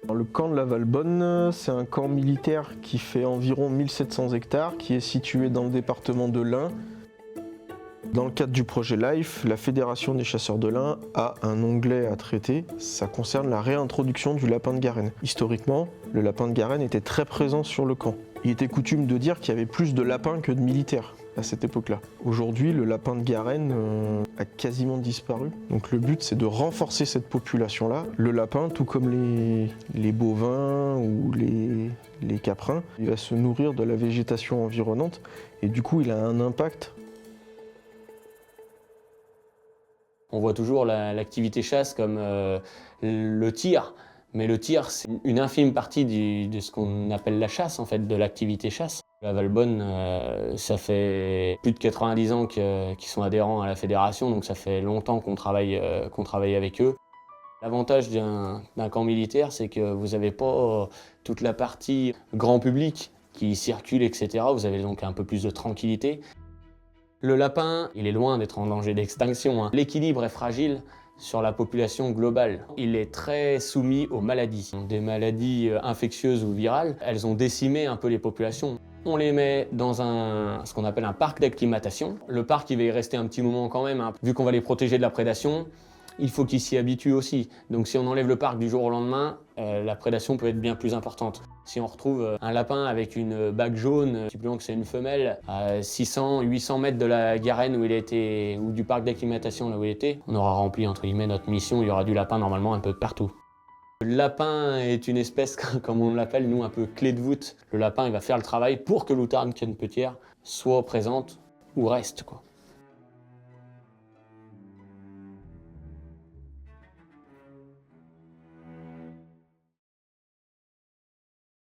Alors, le camp de la Valbonne, c'est un camp militaire qui fait environ 1700 hectares, qui est situé dans le département de l'Ain. Dans le cadre du projet LIFE, la Fédération des chasseurs de l'Ain a un onglet à traiter. Ça concerne la réintroduction du lapin de Garenne. Historiquement, le lapin de Garenne était très présent sur le camp. Il était coutume de dire qu'il y avait plus de lapins que de militaires à cette époque-là. Aujourd'hui, le lapin de Garenne a quasiment disparu. Donc le but, c'est de renforcer cette population-là. Le lapin, tout comme les bovins ou les caprins, il va se nourrir de la végétation environnante et du coup, il a un impact. On voit toujours l'activité chasse comme le tir, mais le tir, c'est une infime partie de ce qu'on appelle la chasse, en fait, de l'activité chasse. La Valbonne, ça fait plus de 90 ans qu'ils sont adhérents à la fédération, donc ça fait longtemps qu'on travaille avec eux. L'avantage d'un camp militaire, c'est que vous n'avez pas toute la partie grand public qui circule, etc. Vous avez donc un peu plus de tranquillité. Le lapin, il est loin d'être en danger d'extinction. L'équilibre est fragile sur la population globale. Il est très soumis aux maladies. Des maladies infectieuses ou virales, elles ont décimé un peu les populations. On les met dans ce qu'on appelle un parc d'acclimatation. Le parc, il va y rester un petit moment quand même. Vu qu'on va les protéger de la prédation, il faut qu'ils s'y habituent aussi. Donc si on enlève le parc du jour au lendemain, la prédation peut être bien plus importante. Si on retrouve un lapin avec une bague jaune, typiquement que c'est une femelle, à 600-800 mètres de la garenne où il était, ou du parc d'acclimatation là où il était, on aura rempli entre guillemets notre mission, il y aura du lapin normalement un peu partout. Le lapin est une espèce, comme on l'appelle nous, un peu clé de voûte. Le lapin il va faire le travail pour que l'outarde canepetière soit présente ou reste, quoi.